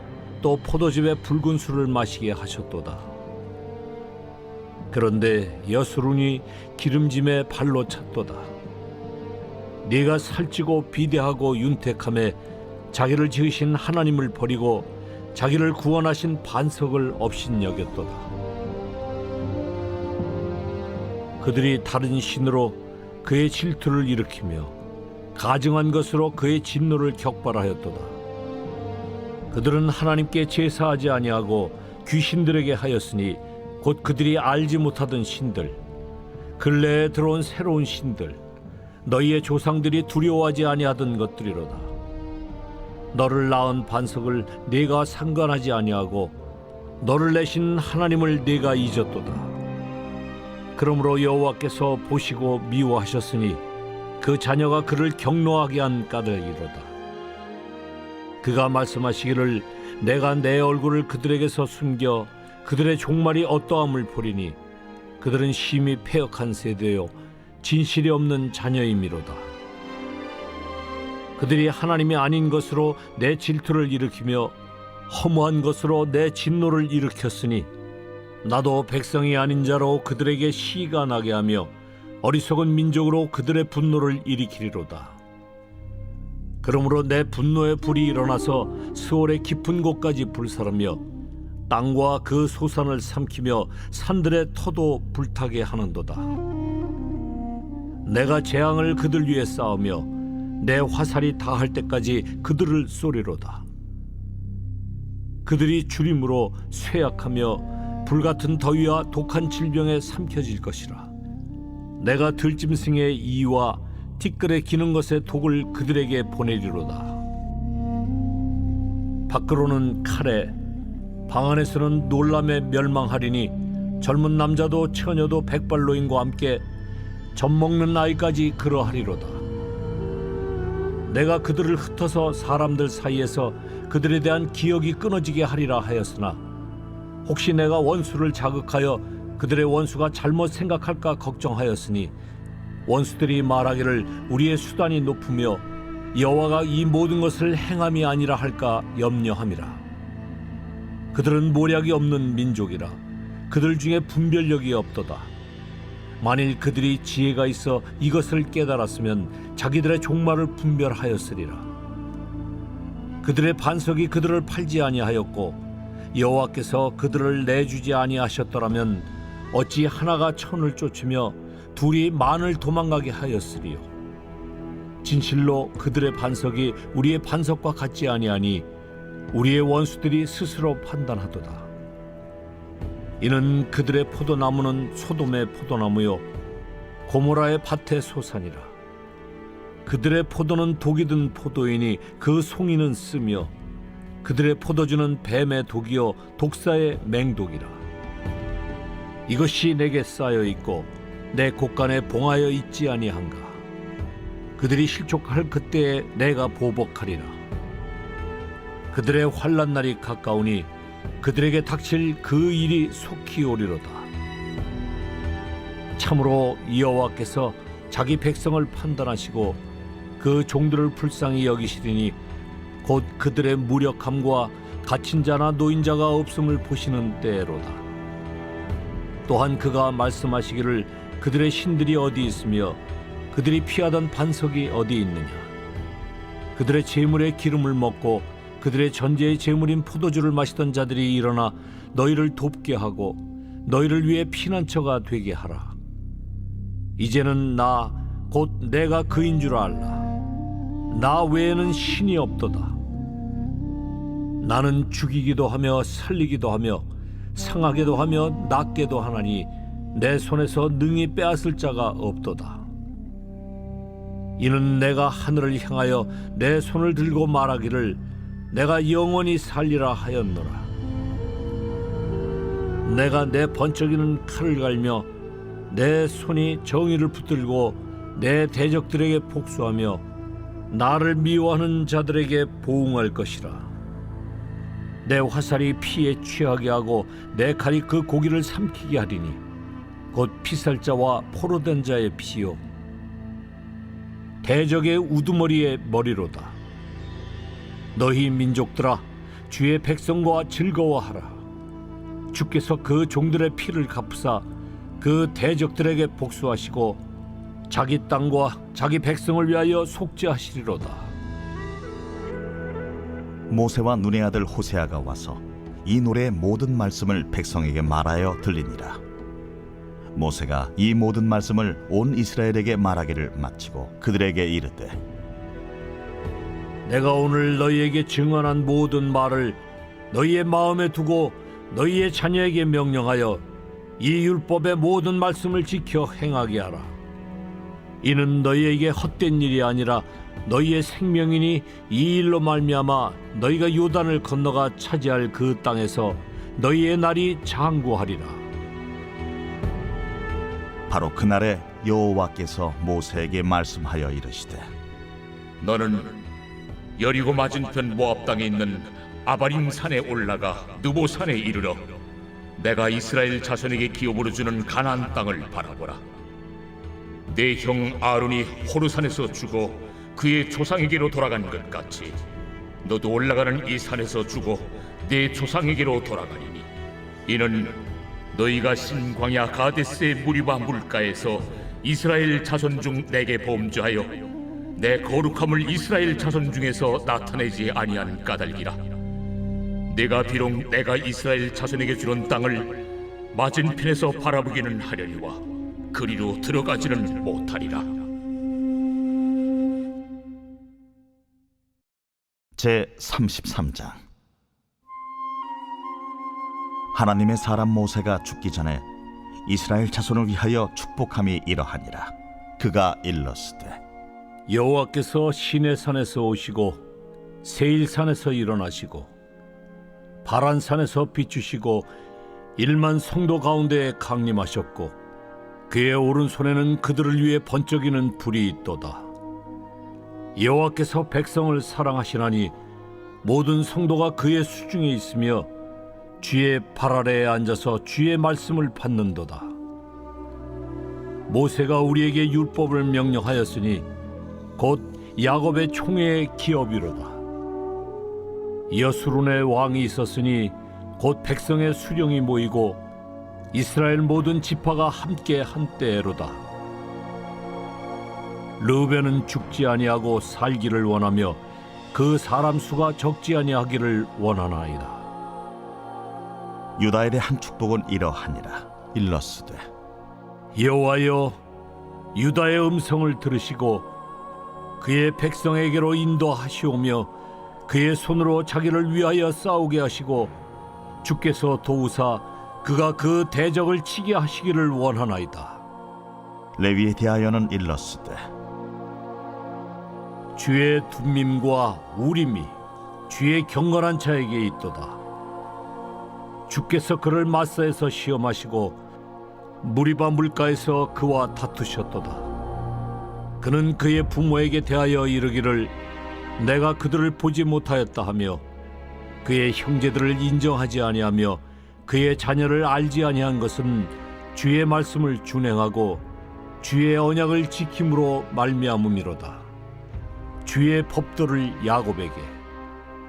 또 포도즙의 붉은 술을 마시게 하셨도다. 그런데 여수룬이 기름짐에 발로 찼도다. 네가 살찌고 비대하고 윤택함에 자기를 지으신 하나님을 버리고 자기를 구원하신 반석을 업신여겼도다. 그들이 다른 신으로 그의 질투를 일으키며 가증한 것으로 그의 진노를 격발하였도다. 그들은 하나님께 제사하지 아니하고 귀신들에게 하였으니 곧 그들이 알지 못하던 신들, 근래에 들어온 새로운 신들, 너희의 조상들이 두려워하지 아니하던 것들이로다. 너를 낳은 반석을 네가 상관하지 아니하고 너를 내신 하나님을 네가 잊었도다. 그러므로 여호와께서 보시고 미워하셨으니 그 자녀가 그를 경노하게 한 까닭이로다. 그가 말씀하시기를 내가 내 얼굴을 그들에게서 숨겨 그들의 종말이 어떠함을 보리니 그들은 심히 패역한 세대요 진실이 없는 자녀이미로다. 그들이 하나님이 아닌 것으로 내 질투를 일으키며 허무한 것으로 내 진노를 일으켰으니 나도 백성이 아닌 자로 그들에게 시가 나게 하며 어리석은 민족으로 그들의 분노를 일으키리로다. 그러므로 내 분노의 불이 일어나서 스올의 깊은 곳까지 불사르며 땅과 그 소산을 삼키며 산들의 터도 불타게 하는도다. 내가 재앙을 그들 위에 쌓으며 내 화살이 다할 때까지 그들을 쏘리로다. 그들이 주림으로 쇠약하며 불같은 더위와 독한 질병에 삼켜질 것이라. 내가 들짐승의 이와 티끌에 기는 것의 독을 그들에게 보내리로다. 밖으로는 칼에 방 안에서는 놀람에 멸망하리니 젊은 남자도 처녀도 백발노인과 함께 젖먹는 아이까지 그러하리로다. 내가 그들을 흩어서 사람들 사이에서 그들에 대한 기억이 끊어지게 하리라 하였으나 혹시 내가 원수를 자극하여 그들의 원수가 잘못 생각할까 걱정하였으니 원수들이 말하기를 우리의 수단이 높으며 여호와가 이 모든 것을 행함이 아니라 할까 염려함이라. 그들은 모략이 없는 민족이라. 그들 중에 분별력이 없도다. 만일 그들이 지혜가 있어 이것을 깨달았으면 자기들의 종말을 분별하였으리라. 그들의 반석이 그들을 팔지 아니하였고 여호와께서 그들을 내주지 아니하셨더라면 어찌 하나가 천을 쫓으며 둘이 만을 도망가게 하였으리요. 진실로 그들의 반석이 우리의 반석과 같지 아니하니 우리의 원수들이 스스로 판단하도다. 이는 그들의 포도나무는 소돔의 포도나무요 고모라의 밭의 소산이라. 그들의 포도는 독이 든 포도이니 그 송이는 쓰며 그들의 포도주는 뱀의 독이요 독사의 맹독이라. 이것이 내게 쌓여 있고 내 곳간에 봉하여 있지 아니한가. 그들이 실족할 그때에 내가 보복하리라. 그들의 환난 날이 가까우니 그들에게 닥칠 그 일이 속히 오리로다. 참으로 여호와께서 자기 백성을 판단하시고 그 종들을 불쌍히 여기시리니 곧 그들의 무력함과 갇힌 자나 노인자가 없음을 보시는 때로다. 또한 그가 말씀하시기를 그들의 신들이 어디 있으며 그들이 피하던 반석이 어디 있느냐. 그들의 제물의 기름을 먹고 그들의 전제의 제물인 포도주를 마시던 자들이 일어나 너희를 돕게 하고 너희를 위해 피난처가 되게 하라. 이제는 나 곧 내가 그인 줄 알라. 나 외에는 신이 없도다. 나는 죽이기도 하며 살리기도 하며 상하게도 하며 낫게도 하나니 내 손에서 능히 빼앗을 자가 없도다. 이는 내가 하늘을 향하여 내 손을 들고 말하기를 내가 영원히 살리라 하였노라. 내가 내 번쩍이는 칼을 갈며 내 손이 정의를 붙들고 내 대적들에게 복수하며 나를 미워하는 자들에게 보응할 것이라. 내 화살이 피에 취하게 하고 내 칼이 그 고기를 삼키게 하리니 곧 피살자와 포로된 자의 피요 대적의 우두머리의 머리로다. 너희 민족들아, 주의 백성과 즐거워하라. 주께서 그 종들의 피를 갚으사 그 대적들에게 복수하시고 자기 땅과 자기 백성을 위하여 속죄하시리로다. 모세와 눈의 아들 호세아가 와서 이 노래의 모든 말씀을 백성에게 말하여 들리니라. 모세가 이 모든 말씀을 온 이스라엘에게 말하기를 마치고 그들에게 이르되, 내가 오늘 너희에게 증언한 모든 말을 너희의 마음에 두고 너희의 자녀에게 명령하여 이 율법의 모든 말씀을 지켜 행하게 하라. 이는 너희에게 헛된 일이 아니라 너희의 생명이니 이 일로 말미암아 너희가 요단을 건너가 차지할 그 땅에서 너희의 날이 장구하리라. 바로 그날에 여호와께서 모세에게 말씀하여 이르시되, 너는 여리고 맞은편 모압 땅에 있는 아바림 산에 올라가 느보 산에 이르러 내가 이스라엘 자손에게 기업으로 주는 가나안 땅을 바라보라. 내 형 아론이 호르산에서 죽어 그의 조상에게로 돌아간 것 같이 너도 올라가는 이 산에서 죽어 내 조상에게로 돌아가리니 이는 너희가 신광야 가데스의 무리바 물가에서 이스라엘 자손 중 내게 범죄하여 내 거룩함을 이스라엘 자손 중에서 나타내지 아니한 까닭이라. 내가 비록 내가 이스라엘 자손에게 주는 땅을 맞은편에서 바라보기는 하려니와 그리로 들어가지는 못하리라. 제33장. 하나님의 사람 모세가 죽기 전에 이스라엘 자손을 위하여 축복함이 이러하니라. 그가 일렀으되, 여호와께서 시내산에서 오시고 세일산에서 일어나시고 바란산에서 비추시고 1만 성도 가운데에 강림하셨고 그의 오른손에는 그들을 위해 번쩍이는 불이 있도다. 여호와께서 백성을 사랑하시나니 모든 성도가 그의 수중에 있으며 주의 발 아래에 앉아서 주의 말씀을 받는도다. 모세가 우리에게 율법을 명령하였으니 곧 야곱의 총회의 기업이로다. 여수룬의 왕이 있었으니 곧 백성의 수령이 모이고 이스라엘 모든 지파가 함께 한때로다. 르우벤은 죽지 아니하고 살기를 원하며 그 사람 수가 적지 아니하기를 원하나이다. 유다에 대한 축복은 이러하니라. 일렀으되, 여호와여, 유다의 음성을 들으시고 그의 백성에게로 인도하시오며 그의 손으로 자기를 위하여 싸우게 하시고 주께서 도우사 그가 그 대적을 치게 하시기를 원하나이다. 레위에 대하여는 일렀으되, 주의 둠밈과 우림이 주의 경건한 자에게 있도다. 주께서 그를 마사에서 시험하시고 무리바 물가에서 그와 다투셨도다. 그는 그의 부모에게 대하여 이르기를 내가 그들을 보지 못하였다 하며 그의 형제들을 인정하지 아니하며 그의 자녀를 알지 아니한 것은 주의 말씀을 준행하고 주의 언약을 지킴으로 말미암음이로다. 주의 법도를 야곱에게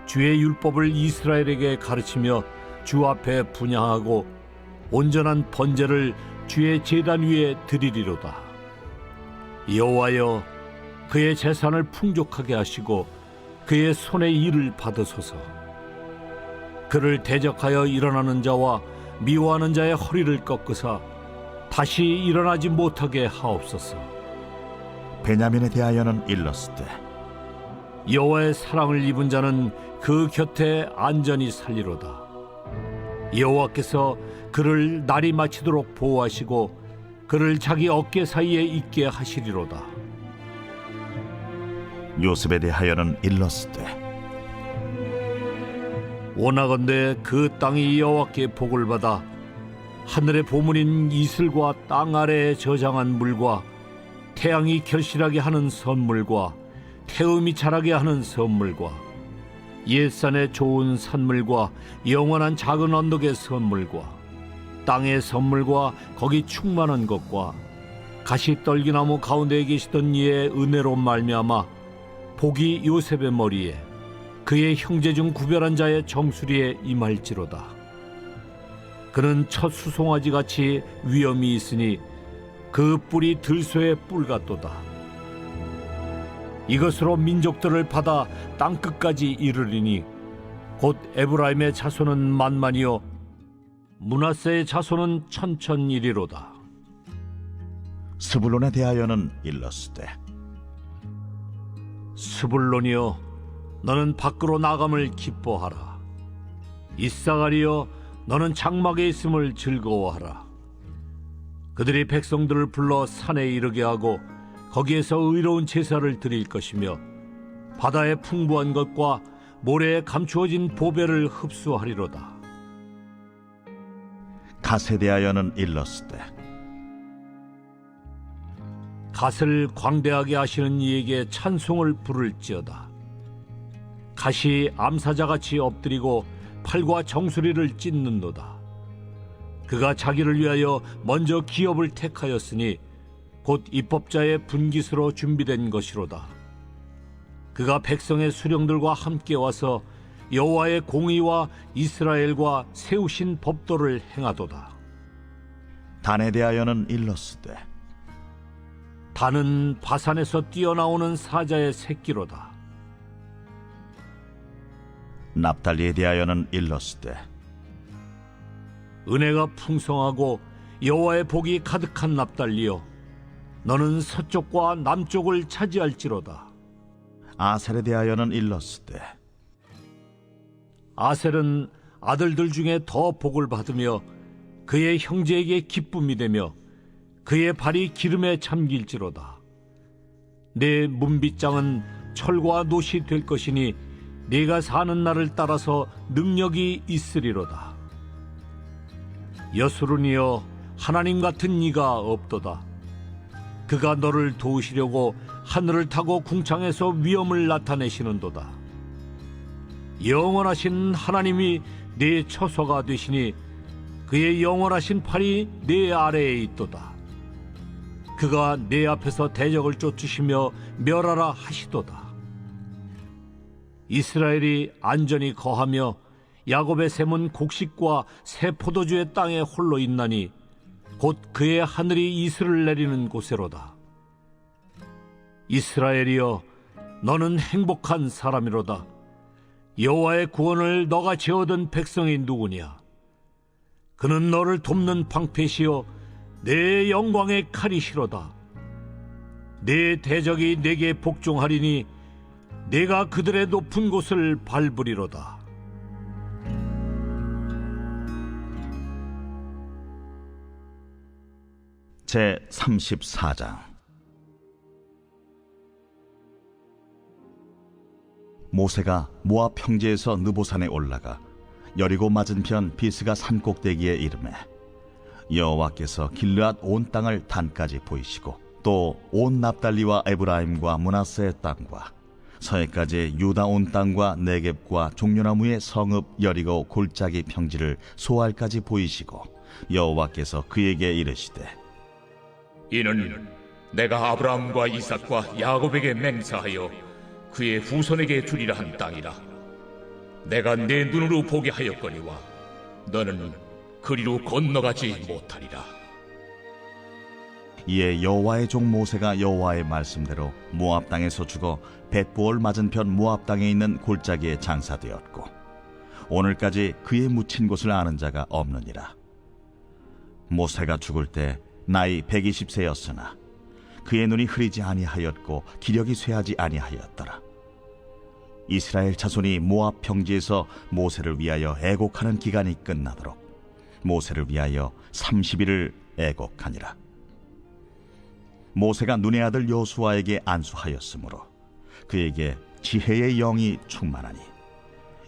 주의 율법을 이스라엘에게 가르치며 주 앞에 분향하고 온전한 번제를 주의 제단 위에 드리리로다. 여호와여, 그의 재산을 풍족하게 하시고 그의 손의 일을 받으소서. 그를 대적하여 일어나는 자와 미워하는 자의 허리를 꺾으사 다시 일어나지 못하게 하옵소서. 베냐민에 대하여는 일렀으되, 여호와의 사랑을 입은 자는 그 곁에 안전히 살리로다. 여호와께서 그를 날이 마치도록 보호하시고 그를 자기 어깨 사이에 있게 하시리로다. 요셉에 대하여는 일렀으되 원하건대 그 땅이 여호와께 복을 받아 하늘의 보물인 이슬과 땅 아래에 저장한 물과 태양이 결실하게 하는 선물과 태음이 자라게 하는 선물과 옛산의 좋은 산물과 영원한 작은 언덕의 선물과 땅의 선물과 거기 충만한 것과 가시떨기나무 가운데에 계시던 이의 은혜로 말미암아 복이 요셉의 머리에 그의 형제 중 구별한 자의 정수리에 임할지로다. 그는 첫 수송아지 같이 위엄이 있으니 그 뿔이 들소의 뿔 같도다. 이것으로 민족들을 받아 땅 끝까지 이르리니 곧 에브라임의 자손은 만만이요 므낫세의 자손은 천천이리로다. 스불론에 대하여는 일렀으되 스불론이여 너는 밖으로 나감을 기뻐하라. 이사가리여 너는 장막에 있음을 즐거워하라. 그들이 백성들을 불러 산에 이르게 하고 거기에서 의로운 제사를 드릴 것이며 바다의 풍부한 것과 모래에 감추어진 보배를 흡수하리로다. 갓에 대하여는 일렀으되 갓을 광대하게 하시는 이에게 찬송을 부를지어다. 갓이 암사자같이 엎드리고 팔과 정수리를 찢는도다. 그가 자기를 위하여 먼저 기업을 택하였으니 곧 입법자의 분깃으로 준비된 것이로다. 그가 백성의 수령들과 함께 와서 여호와의 공의와 이스라엘과 세우신 법도를 행하도다. 단에 대하여는 일렀으되 단은 바산에서 뛰어나오는 사자의 새끼로다. 납달리에 대하여는 일렀으되 은혜가 풍성하고 여호와의 복이 가득한 납달리여 너는 서쪽과 남쪽을 차지할지로다. 아셀에 대하여는 일렀으되 아셀은 아들들 중에 더 복을 받으며 그의 형제에게 기쁨이 되며 그의 발이 기름에 잠길지로다. 내 문빗장은 철과 놋이 될 것이니 네가 사는 날을 따라서 능력이 있으리로다. 여수론이여 하나님 같은 이가 없도다. 그가 너를 도우시려고 하늘을 타고 궁창에서 위엄을 나타내시는도다. 영원하신 하나님이 네 처소가 되시니 그의 영원하신 팔이 네 아래에 있도다. 그가 네 앞에서 대적을 쫓으시며 멸하라 하시도다. 이스라엘이 안전히 거하며 야곱의 샘은 곡식과 새 포도주의 땅에 홀로 있나니 곧 그의 하늘이 이슬을 내리는 곳에로다. 이스라엘이여 너는 행복한 사람이로다. 여호와의 구원을 너가 지어든 백성이 누구냐? 그는 너를 돕는 방패시요 내 영광의 칼이시로다. 내 대적이 내게 복종하리니 내가 그들의 높은 곳을 밟으리로다. 제 34장. 모세가 모압 평지에서 느보산에 올라가 여리고 맞은편 비스가 산 꼭대기에 이르매 여호와께서 길르앗 온 땅을 단까지 보이시고 또 온 납달리와 에브라임과 므낫세의 땅과 서해까지 유다 온 땅과 네겝과 종려나무의 성읍 여리고 골짜기 평지를 소알까지 보이시고 여호와께서 그에게 이르시되 이는 내가 아브라함과 이삭과 야곱에게 맹세하여 그의 후손에게 주리라 한 땅이라. 내가 내 눈으로 보게 하였거니와 너는 그리로 건너가지 못하리라. 이에 여호와의 종 모세가 여호와의 말씀대로 모압 땅에서 죽어 벳보을 맞은편 모압 땅에 있는 골짜기에 장사되었고 오늘까지 그의 묻힌 곳을 아는 자가 없느니라. 모세가 죽을 때 나이 120세였으나 그의 눈이 흐리지 아니하였고 기력이 쇠하지 아니하였더라. 이스라엘 자손이 모압 평지에서 모세를 위하여 애곡하는 기간이 끝나도록 모세를 위하여 30일을 애곡하니라. 모세가 눈의 아들 여호수아에게 안수하였으므로 그에게 지혜의 영이 충만하니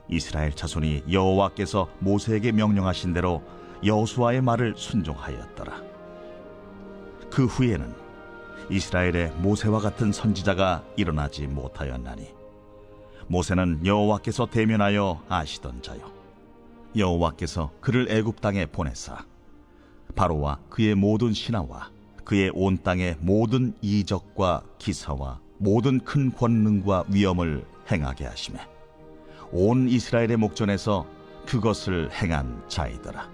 이스라엘 자손이 여호와께서 모세에게 명령하신 대로 여호수아의 말을 순종하였더라. 그 후에는 이스라엘에 모세와 같은 선지자가 일어나지 못하였나니 모세는 여호와께서 대면하여 아시던 자요 여호와께서 그를 애굽 땅에 보내사 바로와 그의 모든 신하와 그의 온 땅의 모든 이적과 기사와 모든 큰 권능과 위엄을 행하게 하시매 온 이스라엘의 목전에서 그것을 행한 자이더라.